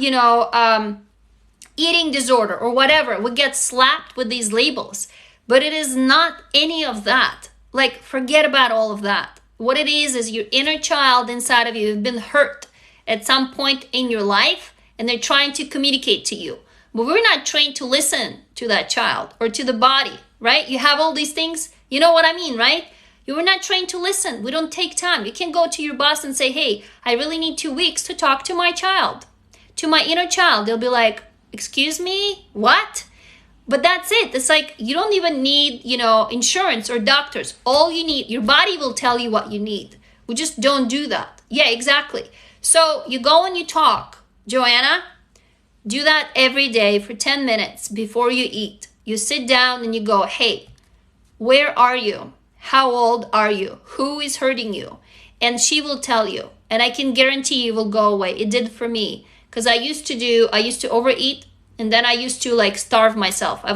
eating disorder or whatever. We get slapped with these labels. But it is not any of that. Like, forget about all of that. What it is your inner child inside of you has been hurt at some point in your life, and they're trying to communicate to you. But we're not trained to listen to that child or to the body, right? You have all these things. You know what I mean, right? You were not trained to listen. We don't take time. You can't go to your boss and say, hey, I really need 2 weeks to talk to my child, to my inner child. They'll be like, excuse me, what? But that's it. It's like, you don't even need, insurance or doctors. All you need, your body will tell you what you need. We just don't do that. Yeah, exactly. So you go and you talk, Joanna, Do that every day for 10 minutes before you eat. You sit down and you go, hey, where are you? How old are you? Who is hurting you? And she will tell you. And I can guarantee you will go away. It did for me. Because I used to overeat, and then I used to like starve myself. I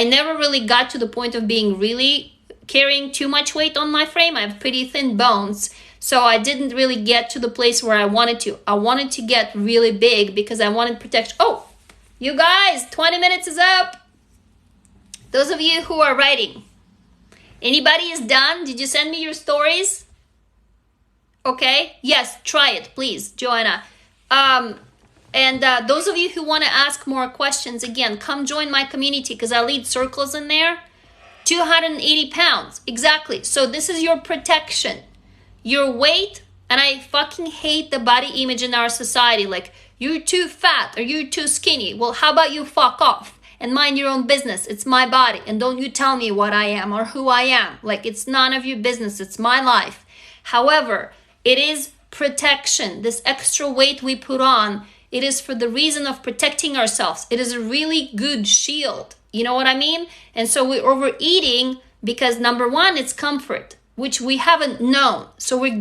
never really got to the point of being really carrying too much weight on my frame. I have pretty thin bones. So I didn't really get to the place where I wanted to. I wanted to get really big because I wanted protection. Oh, you guys, 20 minutes is up. Those of you who are writing, anybody is done? Did you send me your stories? Okay. Yes, try it, please, Joanna. And those of you who want to ask more questions, again, come join my community because I lead circles in there. 280 pounds. Exactly. So this is your protection. Your weight, and I fucking hate the body image in our society. Like, you're too fat or you're too skinny. Well, how about you fuck off and mind your own business? It's my body. And don't you tell me what I am or who I am. Like, it's none of your business. It's my life. However, it is protection. This extra weight we put on, it is for the reason of protecting ourselves. It is a really good shield. You know what I mean? And so we're overeating because number one, it's comfort, which we haven't known. So we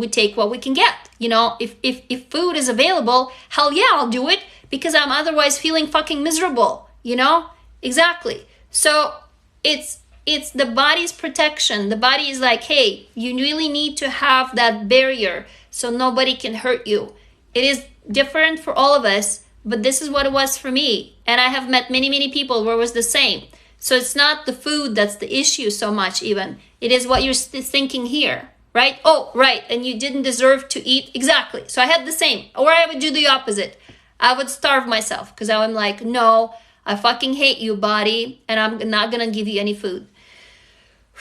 take what we can get. You know, if food is available, hell yeah, I'll do it because I'm otherwise feeling fucking miserable, you know? Exactly. So it's the body's protection. The body is like, hey, you really need to have that barrier so nobody can hurt you. It is different for all of us, but this is what it was for me. And I have met many, many people where it was the same. So it's not the food that's the issue so much even. It is what you're thinking here, right? Oh, right. And you didn't deserve to eat. Exactly. So I had the same. Or I would do the opposite. I would starve myself because I'm like, no, I fucking hate you, body. And I'm not going to give you any food.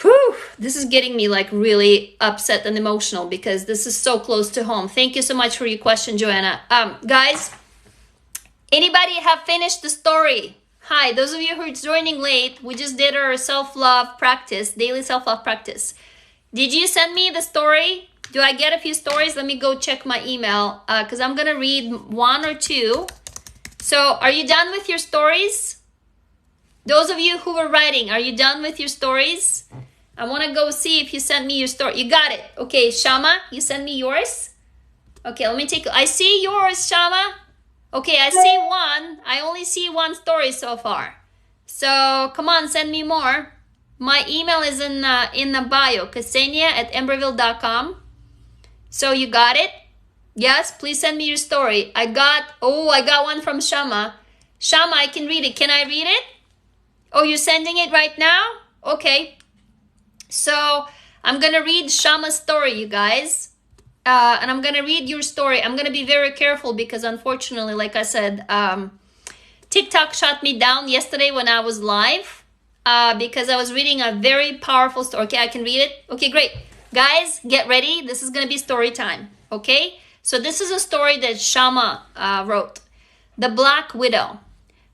Whew, this is getting me like really upset and emotional because this is so close to home. Thank you so much for your question, Joanna. Guys, anybody have finished the story? Hi, those of you who are joining late, we just did our self-love practice, daily self-love practice. Did you send me the story? Do I get a few stories? Let me go check my email because I'm going to read one or two. So are you done with your stories? Those of you who were writing, are you done with your stories? I want to go see if you sent me your story. You got it. Okay, Shama, you send me yours? Okay, let me I see yours, Shama. Okay, I see one. I only see one story so far. So come on, send me more. My email is in the bio, Ksenia@emberville.com. So you got it? Yes, please send me your story. I got one from Shama. Shama, I can read it. Can I read it? Oh, you're sending it right now? Okay. So I'm going to read Shama's story, you guys. And I'm going to read your story. I'm going to be very careful because unfortunately, like I said, TikTok shut me down yesterday when I was live because I was reading a very powerful story. Okay, I can read it. Okay, great. Guys, get ready. This is going to be story time. Okay? So this is a story that Shama wrote. The Black Widow.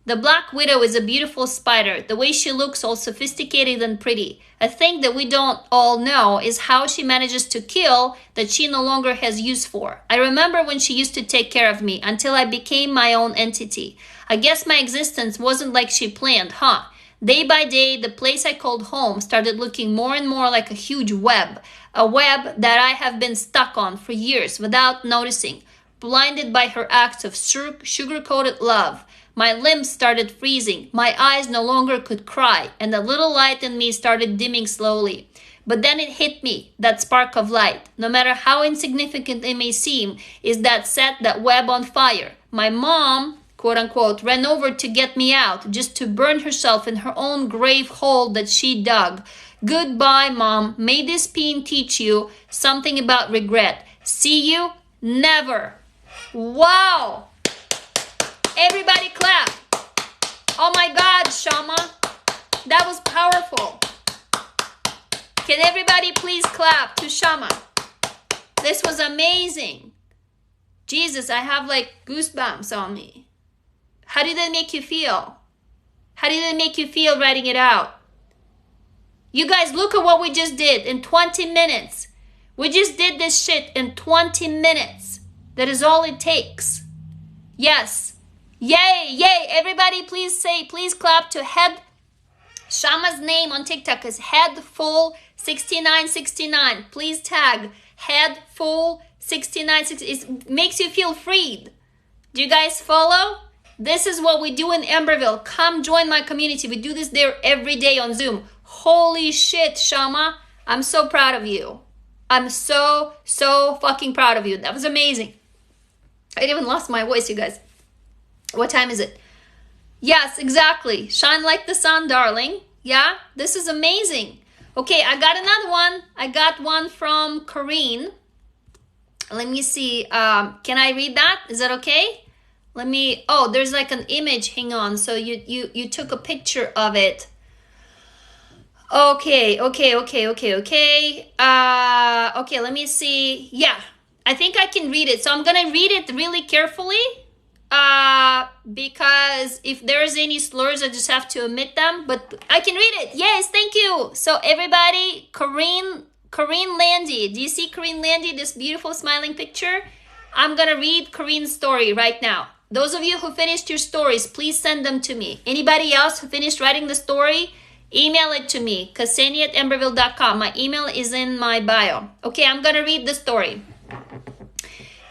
The Black Widow is a beautiful spider. The way she looks, all sophisticated and pretty. A thing that we don't all know is how she manages to kill that she no longer has use for. I remember when she used to take care of me until I became my own entity. I guess my existence wasn't like she planned, huh? Day by day, the place I called home started looking more and more like a huge web. A web that I have been stuck on for years without noticing. Blinded by her acts of sugar-coated love. My limbs started freezing, my eyes no longer could cry, and the little light in me started dimming slowly. But then it hit me, that spark of light, no matter how insignificant it may seem, is that set that web on fire. My mom, quote unquote, ran over to get me out, just to burn herself in her own grave hole that she dug. Goodbye, Mom. May this pain teach you something about regret. See you never. Wow! Everybody clap. Oh my God, Shama. That was powerful. Can everybody please clap to Shama? This was amazing. Jesus, I have like goosebumps on me. How did that make you feel? How did it make you feel writing it out? You guys, look at what we just did in 20 minutes. We just did this shit in 20 minutes. That is all it takes. Yes. Yay, yay. Everybody please clap to Head. Shama's name on TikTok is Headful6969. Please tag Headful6969. It makes you feel freed. Do you guys follow? This is what we do in Amberville. Come join my community. We do this there every day on Zoom. Holy shit, Shama. I'm so proud of you. I'm so fucking proud of you. That was amazing. I even lost my voice, you guys. What time is it? Yes, exactly. Shine like the sun, darling. Yeah, this is amazing. Okay, I got another one. I got one from Corrine. Let me see. Can I read that? Is that okay? Oh, there's like an image. Hang on. So you took a picture of it. Okay. Okay, let me see. Yeah, I think I can read it. So I'm going to read it really carefully. Because if there's any slurs, I just have to omit them. But I can read it. Yes, thank you. So everybody, Corinne Landy. Do you see Corinne Landy, this beautiful smiling picture? I'm going to read Corinne's story right now. Those of you who finished your stories, please send them to me. Anybody else who finished writing the story, email it to me, Ksenia@amberville.com. My email is in my bio. Okay, I'm going to read the story.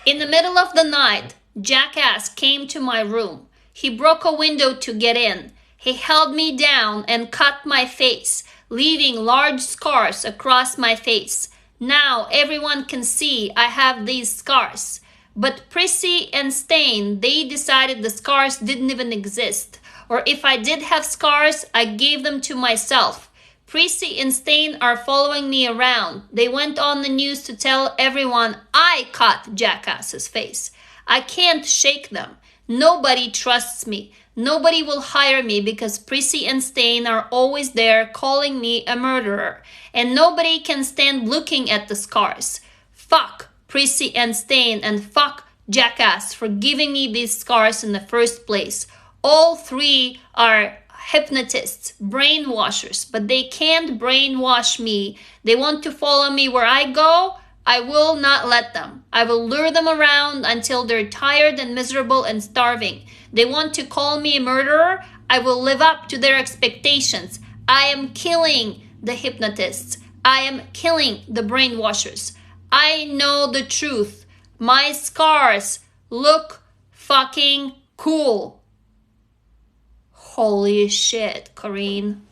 In the middle of the night, Jackass came to my room. He broke a window to get in. He held me down and cut my face, leaving large scars across my face. Now everyone can see I have these scars. But Prissy and Stain, they decided the scars didn't even exist. Or if I did have scars, I gave them to myself. Prissy and Stain are following me around. They went on the news to tell everyone I cut Jackass's face. I can't shake them. Nobody trusts me. Nobody will hire me because Prissy and Stain are always there calling me a murderer. And nobody can stand looking at the scars. Fuck Prissy and Stain, and fuck Jackass for giving me these scars in the first place. All three are hypnotists, brainwashers, but they can't brainwash me. They want to follow me where I go. I will not let them. I will lure them around until they're tired and miserable and starving. They want to call me a murderer. I will live up to their expectations. I am killing the hypnotists. I am killing the brainwashers. I know the truth. My scars look fucking cool. Holy shit, Corinne.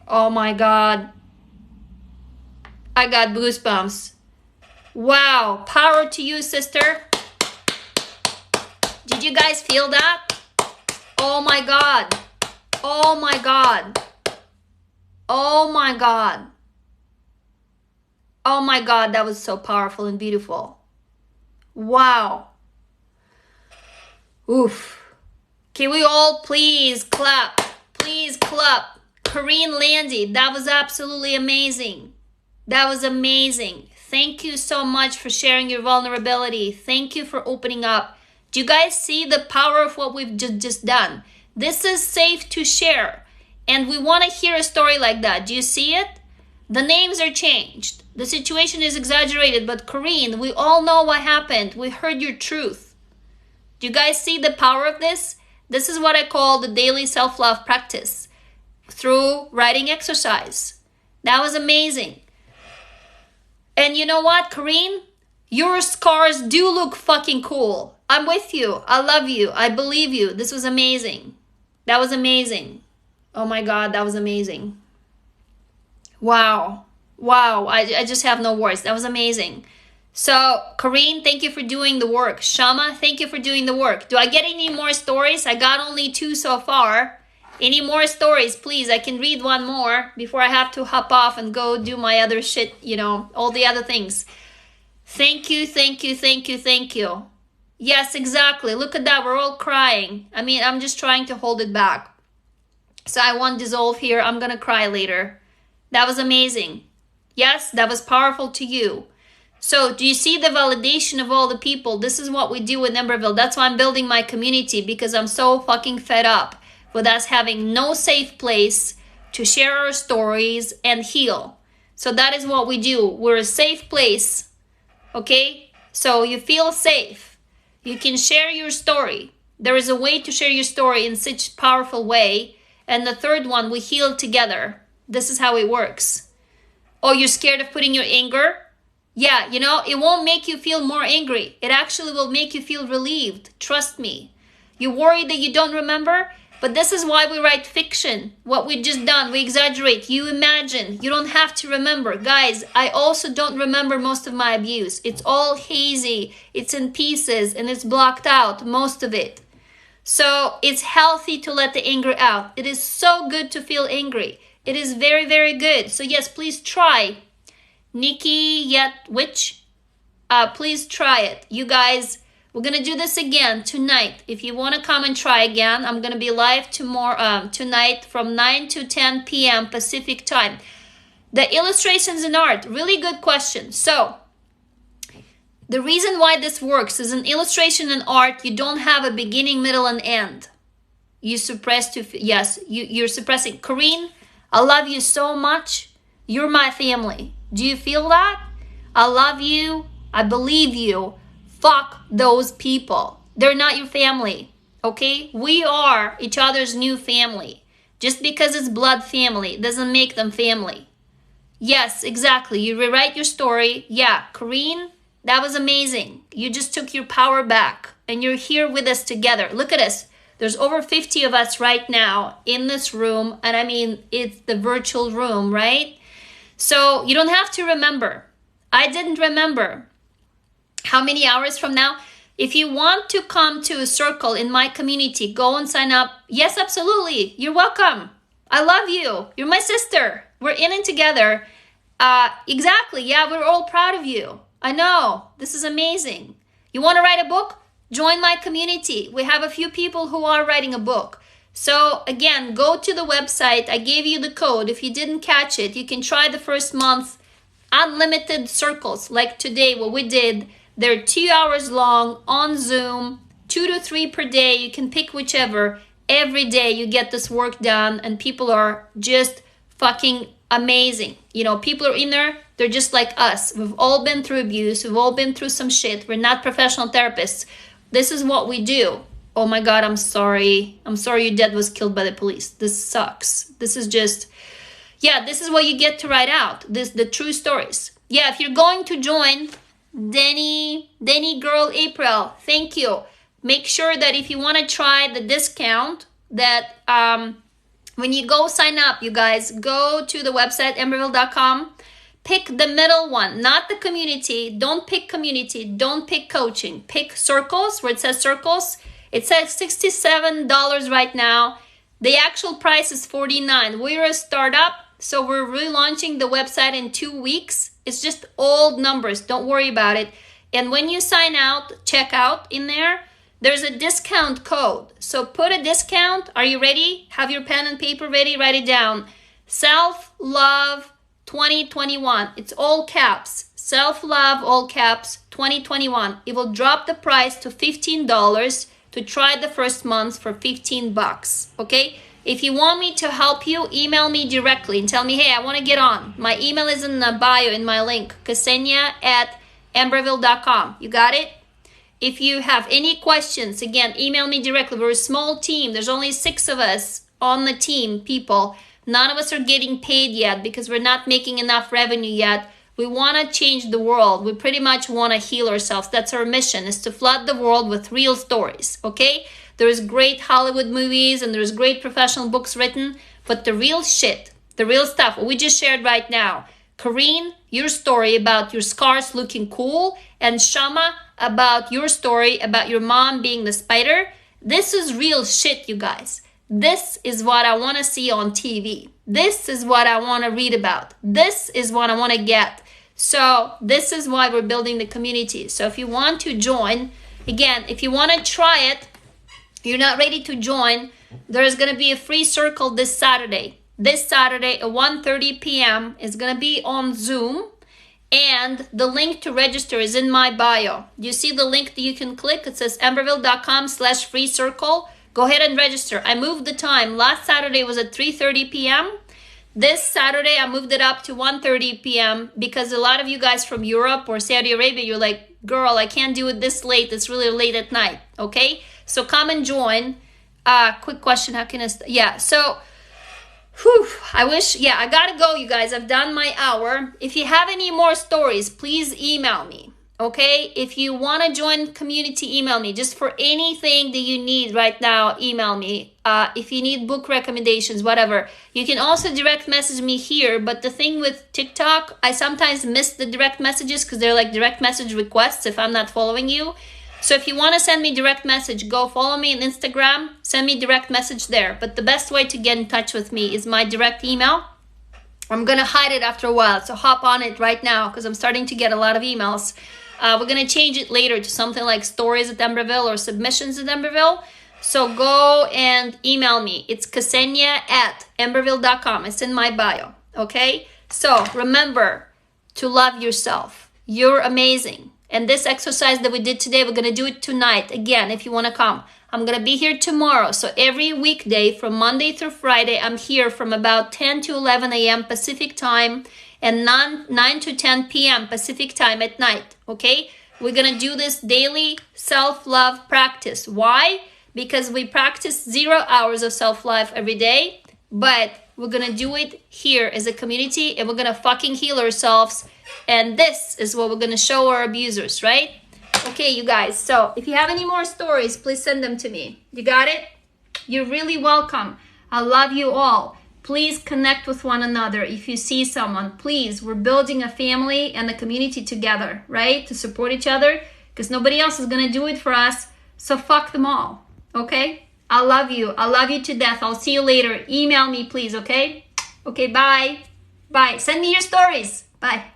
Oh my God. I got goosebumps. Wow. Power to you, sister. Did you guys feel that? Oh my God. Oh my God. Oh my God. Oh my God, that was so powerful and beautiful. Wow. Oof. Can we all please clap? Please clap. Corinne Landy, that was absolutely amazing. That was amazing. Thank you so much for sharing your vulnerability. Thank you for opening up. Do you guys see the power of what we've just done? This is safe to share. And we want to hear a story like that. Do you see it? The names are changed. The situation is exaggerated, but Corinne, we all know what happened. We heard your truth. Do you guys see the power of this? This is what I call the daily self-love practice through writing exercise. That was amazing. And you know what, Corinne? Your scars do look fucking cool. I'm with you. I love you. I believe you. This was amazing. That was amazing. Oh my God, that was amazing. Wow. Wow. I just have no words. That was amazing. So, Corinne, thank you for doing the work. Shama, thank you for doing the work. Do I get any more stories? I got only 2 so far. Any more stories, please? I can read one more before I have to hop off and go do my other shit, you know, all the other things. Thank you, thank you, thank you, thank you. Yes, exactly. Look at that. We're all crying. I mean, I'm just trying to hold it back. So I won't dissolve here. I'm going to cry later. That was amazing. Yes, that was powerful to you. So do you see the validation of all the people? This is what we do in Amberville. That's why I'm building my community, because I'm so fucking fed up with us having no safe place to share our stories and heal. So that is what we do. We're a safe place, okay? So you feel safe. You can share your story. There is a way to share your story in such a powerful way. And the third one, we heal together. This is how it works. Oh, you're scared of putting your anger? Yeah, you know, it won't make you feel more angry. It actually will make you feel relieved. Trust me. You're worried that you don't remember? But this is why we write fiction. What we just done, we exaggerate. You imagine. You don't have to remember. Guys, I also don't remember most of my abuse. It's all hazy. It's in pieces and it's blocked out, most of it. So it's healthy to let the anger out. It is so good to feel angry. It is very, very good. So yes, please try. Nikki Yet Witch, please try it. You guys, we're going to do this again tonight. If you want to come and try again, I'm going to be live tonight from 9 to 10 p.m. Pacific time. The illustrations in art, really good question. So the reason why this works is in illustration and art, you don't have a beginning, middle, and end. You suppress you're suppressing. Corrine, I love you so much. You're my family. Do you feel that? I love you. I believe you. Fuck those people. They're not your family. Okay? We are each other's new family. Just because it's blood family doesn't make them family. Yes, exactly. You rewrite your story. Yeah, Corrine, that was amazing. You just took your power back and you're here with us together. Look at us. There's over 50 of us right now in this room. And I mean, it's the virtual room, right? So you don't have to remember. I didn't remember how many hours from now. If you want to come to a circle in my community, go and sign up. Yes, absolutely. You're welcome. I love you. You're my sister. We're in it together. Exactly. Yeah, we're all proud of you. I know. This is amazing. You want to write a book? Join my community. We have a few people who are writing a book. So again, go to the website. I gave you the code. If you didn't catch it, you can try the first month. Unlimited circles like today, what we did. They're 2 hours long on Zoom, 2 to 3 per day. You can pick whichever. Every day you get this work done and people are just fucking amazing. You know, people are in there. They're just like us. We've all been through abuse. We've all been through some shit. We're not professional therapists. This is what we do. Oh my God, I'm sorry. I'm sorry your dad was killed by the police. This sucks. This is just, yeah, this is what you get to write out. The true stories. Yeah, if you're going to join, Denny Girl April, thank you. Make sure that if you want to try the discount, that when you go sign up, you guys, go to the website, amberville.com. Pick the middle one, not the community. Don't pick community. Don't pick coaching. Pick circles, where it says circles. It says $67 right now. The actual price is $49. We're a startup, so we're relaunching the website in 2 weeks. It's just old numbers. Don't worry about it. And when you sign out, check out in there, there's a discount code. So put a discount. Are you ready? Have your pen and paper ready? Write it down. Self-love 2021. It's all caps. Self-love, all caps, 2021. It will drop the price to $15 to try the first month for $15. Okay? If you want me to help you, email me directly and tell me, hey, I want to get on. My email is in the bio in my link, Ksenia@amberville.com. You got it? If you have any questions, again, email me directly. We're a small team. There's only 6 of us on the team, people. None of us are getting paid yet because we're not making enough revenue yet. We want to change the world. We pretty much want to heal ourselves. That's our mission, is to flood the world with real stories, okay? There's great Hollywood movies and there's great professional books written, but the real shit, the real stuff, what we just shared right now. Corrine, your story about your scars looking cool, and Shama about your story about your mom being the spider. This is real shit, you guys. This is what I want to see on TV. This is what I want to read about. This is what I want to get. So this is why we're building the community. So if you want to join, again, if you want to try it, you're not ready to join, there's going to be a free circle this Saturday. This Saturday at 1:30 p.m. is going to be on Zoom. And the link to register is in my bio. You see the link that you can click? It says amberville.com/free circle. Go ahead and register. I moved the time. Last Saturday was at 3:30 p.m. This Saturday, I moved it up to 1:30 p.m. because a lot of you guys from Europe or Saudi Arabia, you're like, girl, I can't do it this late. It's really late at night. Okay? So come and join. Quick question. How can I, yeah. So, I wish, yeah, I gotta go, you guys. I've done my hour. If you have any more stories, please email me. Okay? If you want to join community, email me. Just for anything that you need right now, email me. If you need book recommendations, whatever. You can also direct message me here. But the thing with TikTok, I sometimes miss the direct messages because they're like direct message requests if I'm not following you. So if you want to send me direct message, go follow me on Instagram. Send me direct message there. But the best way to get in touch with me is my direct email. I'm going to hide it after a while. So hop on it right now because I'm starting to get a lot of emails. We're going to change it later to something like stories at Emberville or submissions at Emberville. So go and email me. It's Ksenia@emberville.com. It's in my bio. Okay? So remember to love yourself. You're amazing. And this exercise that we did today, we're going to do it tonight. Again, if you want to come. I'm going to be here tomorrow. So every weekday from Monday through Friday, I'm here from about 10 to 11 a.m. Pacific time and 9 to 10 p.m. Pacific time at night. Okay? We're going to do this daily self-love practice. Why? Because we practice 0 hours of self-love every day, but we're going to do it here as a community and we're going to fucking heal ourselves. And this is what we're going to show our abusers, right? Okay, you guys. So if you have any more stories, please send them to me. You got it? You're really welcome. I love you all. Please connect with one another. If you see someone, please, we're building a family and a community together, right? To support each other because nobody else is going to do it for us. So fuck them all. Okay? I love you. I love you to death. I'll see you later. Email me, please, okay? Okay, bye. Bye. Send me your stories. Bye.